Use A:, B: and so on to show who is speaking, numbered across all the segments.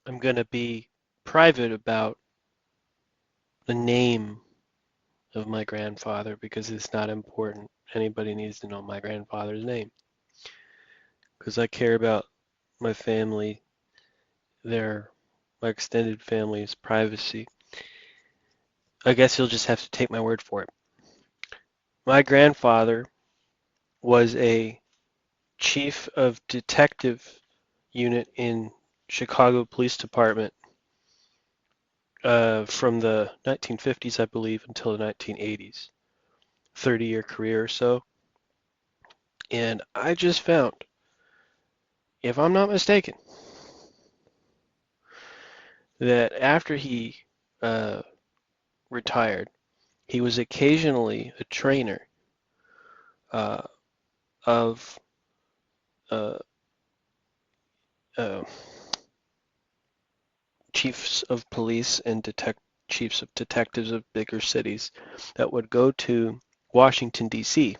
A: I'm going to be private about the name of my grandfather because it's not important. Anybody needs to know my grandfather's name because I care about my family, their my extended family's privacy. I guess you'll just have to take my word for it. My grandfather was a chief of detective unit in Chicago Police Department from the 1950s, I believe, until the 1980s. 30-year career or so. And I just found, if I'm not mistaken, that after he uh, retired, he was occasionally a trainer uh, of uh, uh, chiefs of police and chiefs of detectives of bigger cities that would go to Washington, D.C.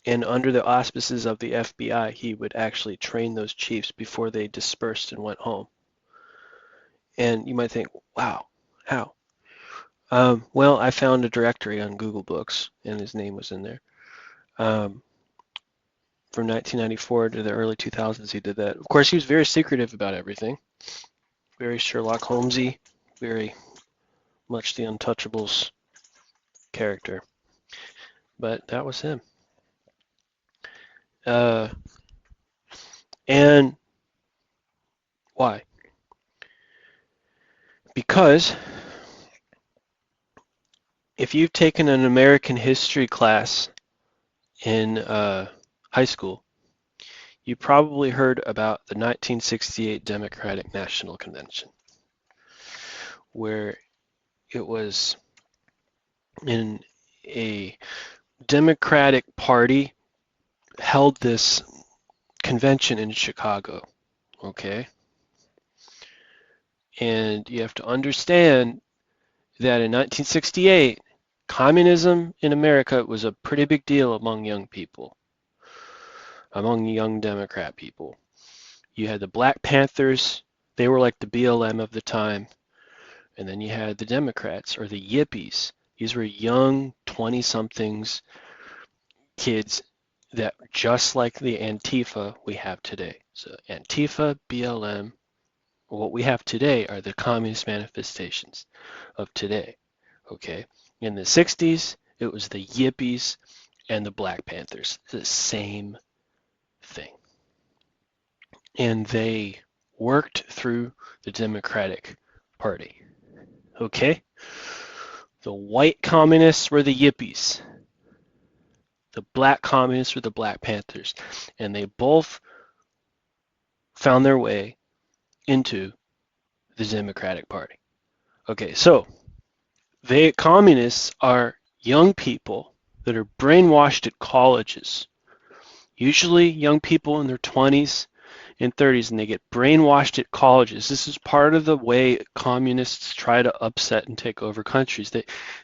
A: And under the auspices of the FBI, he would actually train those chiefs before they dispersed and went home. And you might think, wow, how? Well, I found a directory on Google Books, and his name was in there. Um, from 1994 to the early 2000s, he did that. Of course, he was very secretive about everything, very Sherlock Holmesy, very much the Untouchables character. But that was him. Uh, and why? Because if you've taken an American history class in high school, you probably heard about the 1968 Democratic National Convention, where it was in a Democratic Party held this convention in Chicago, okay? And you have to understand that in 1968, communism in America was a pretty big deal among young people, among young Democrat people. You had the Black Panthers, they were like the BLM of the time, and then you had the Democrats, or the Yippies. These were young 20-somethings kids that just like the Antifa we have today. So Antifa, BLM, what we have today are the communist manifestations of today. Okay. In the 60s, it was the Yippies and the Black Panthers. It's the same thing. And they worked through the Democratic Party. Okay? The white communists were the Yippies. The black communists were the Black Panthers. And they both found their way into the Democratic Party. Okay, so the communists are young people that are brainwashed at colleges, usually young people in their 20s and 30s, and they get brainwashed at colleges. This is part of the way communists try to upset and take over countries.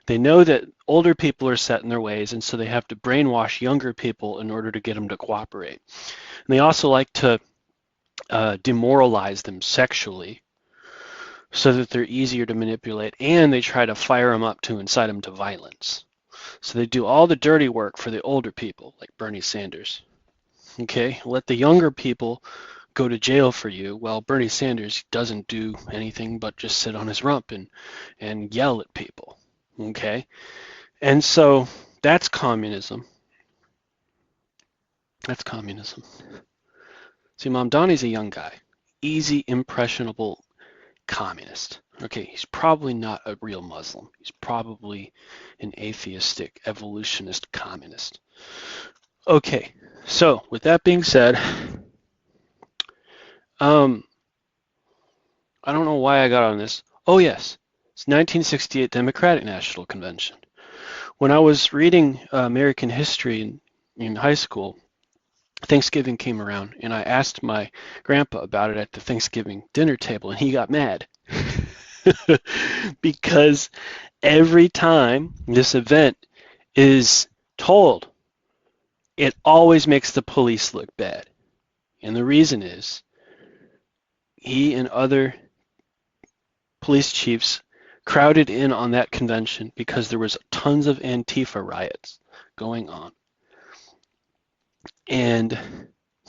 A: They know that older people are set in their ways, and so they have to brainwash younger people in order to get them to cooperate. And they also like to demoralize them sexually so that they're easier to manipulate, and they try to fire them up to incite them to violence. So they do all the dirty work for the older people, like Bernie Sanders. Okay, let the younger people go to jail for you. Well, Bernie Sanders doesn't do anything but just sit on his rump and yell at people. Okay, and so that's communism. That's communism. See, Mom Donnie's a young guy, easy, impressionable communist. Okay, he's probably not a real Muslim. He's probably an atheistic, evolutionist communist. Okay, so with that being said, um, I don't know why I got on this. Oh yes, it's 1968 Democratic National Convention. When I was reading American history in high school, Thanksgiving came around, and I asked my grandpa about it at the Thanksgiving dinner table, and he got mad. Because every time this event is told, it always makes the police look bad. And the reason is he and other police chiefs crowded in on that convention because there was tons of Antifa riots going on. And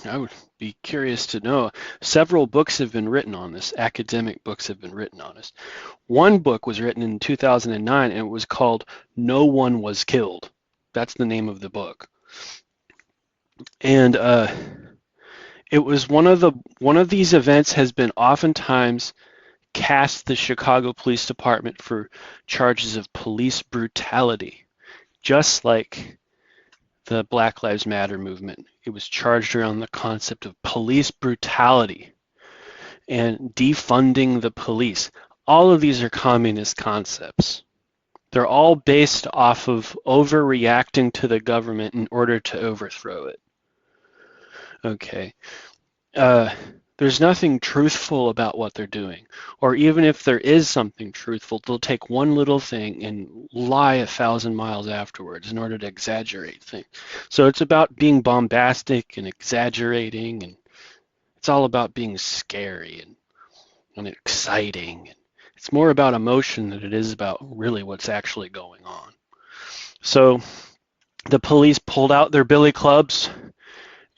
A: I would be curious to know, several books have been written on this, academic books have been written on this. One book was written in 2009 and it was called No One Was Killed. That's the name of the book. And it was one of these events has been oftentimes cast the Chicago Police Department for charges of police brutality, just like the Black Lives Matter movement. It was charged around the concept of police brutality and defunding the police. All of these are communist concepts. They're all based off of overreacting to the government in order to overthrow it. Okay. There's nothing truthful about what they're doing. Or even if there is something truthful, they'll take one little thing and lie 1,000 miles afterwards in order to exaggerate things. So it's about being bombastic and exaggerating, and it's all about being scary and exciting. It's more about emotion than it is about really what's actually going on. So the police pulled out their billy clubs,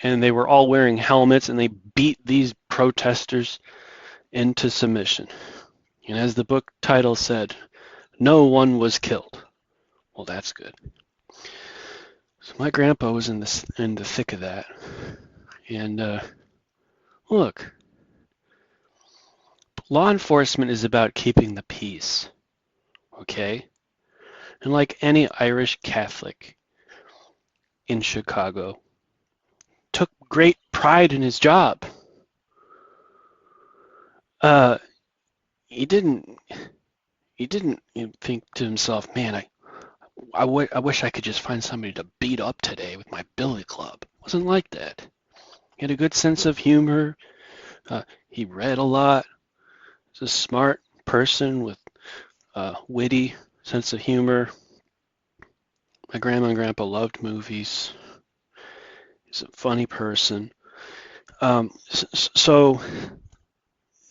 A: and they were all wearing helmets, and they beat these protesters into submission. And as the book title said, no one was killed. Well, that's good. So my grandpa was in the thick of that. And look, law enforcement is about keeping the peace, okay? And like any Irish Catholic in Chicago, took great pride in his job. He didn't think to himself, man, I wish I could just find somebody to beat up today with my billy club. It wasn't like that. He had a good sense of humor. He read a lot. He's a smart person with a witty sense of humor. My grandma and grandpa loved movies. He's a funny person.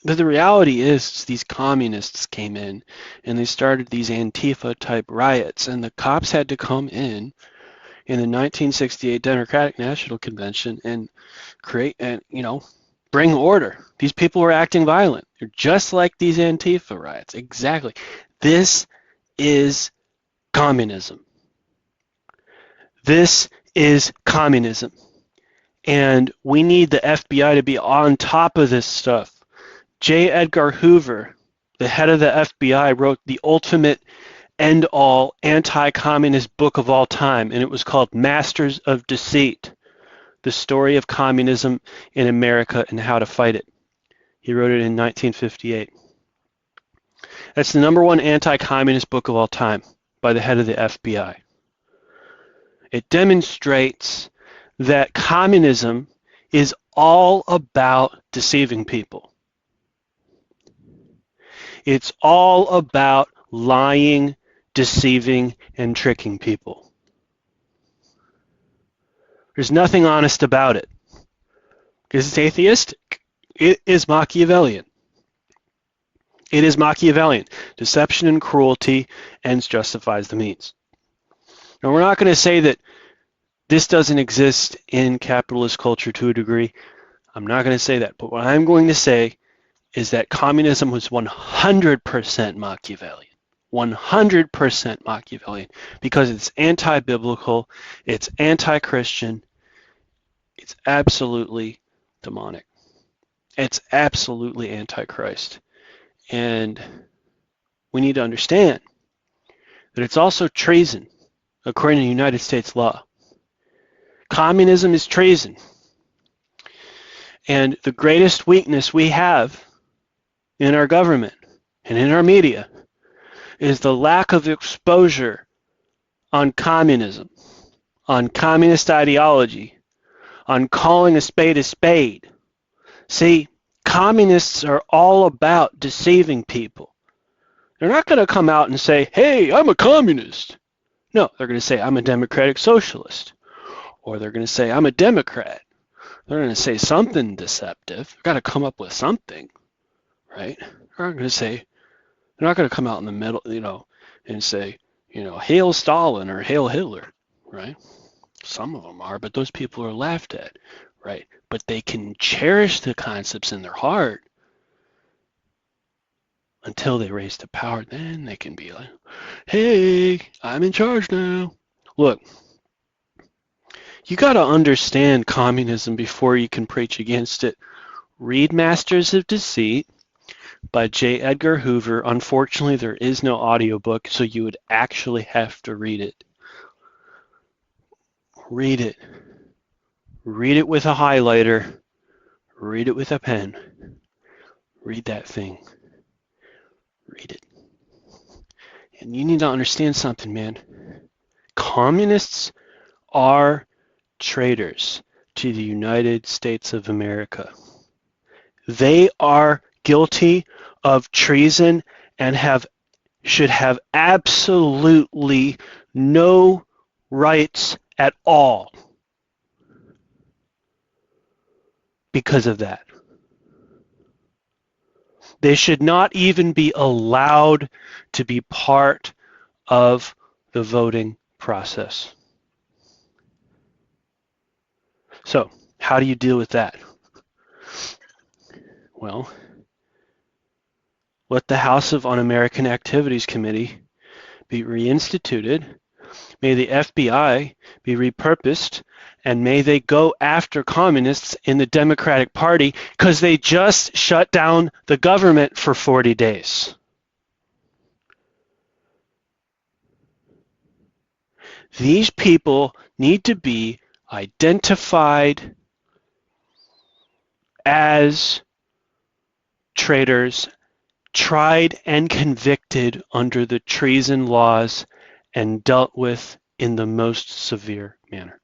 A: But the reality is these communists came in and they started these Antifa type riots, and the cops had to come in the 1968 Democratic National Convention and bring order. These people were acting violent. They're just like these Antifa riots. Exactly. This is communism. This is communism. And we need the FBI to be on top of this stuff. J. Edgar Hoover, the head of the FBI, wrote the ultimate end-all anti-communist book of all time, and it was called Masters of Deceit, the story of communism in America and how to fight it. He wrote it in 1958. That's the #1 anti-communist book of all time by the head of the FBI. It demonstrates that communism is all about deceiving people. It's all about lying, deceiving, and tricking people. There's nothing honest about it. Because it's atheistic. It is Machiavellian. It is Machiavellian. Deception and cruelty ends justifies the means. Now, we're not going to say that this doesn't exist in capitalist culture to a degree. I'm not going to say that. But what I'm going to say is that communism was 100% Machiavellian. 100% Machiavellian, because it's anti-biblical, it's anti-Christian, it's absolutely demonic. It's absolutely anti-Christ. And we need to understand that it's also treason, according to United States law. Communism is treason. And the greatest weakness we have in our government and in our media is the lack of exposure on communism, on communist ideology, on calling a spade a spade. See, communists are all about deceiving people. They're not going to come out and say, hey, I'm a communist. No, they're going to say, I'm a democratic socialist. Or they're going to say, I'm a Democrat. They're going to say something deceptive. They've got to come up with something.
B: right? They're not going to come out in the middle, and say, hail Stalin or hail Hitler, right? Some of them are, but those people are laughed at, right? But they can cherish the concepts in their heart until they raise to power. Then they can be like, hey, I'm in charge now. Look, you got to understand communism before you can preach against it. Read Masters of Deceit by J. Edgar Hoover. Unfortunately, there is no audiobook, so you would actually have to read it. Read it. Read it with a highlighter. Read it with a pen. Read that thing. Read it. And you need to understand something, man. Communists are traitors to the United States of America. They are guilty of treason and should have absolutely no rights at all because of that. They should not even be allowed to be part of the voting process. So, how do you deal with that? Well, let the House of Un-American Activities Committee be reinstituted. May the FBI be repurposed, and may they go after communists in the Democratic Party because they just shut down the government for 40 days. These people need to be identified as traitors, tried and convicted under the treason laws, and dealt with in the most severe manner.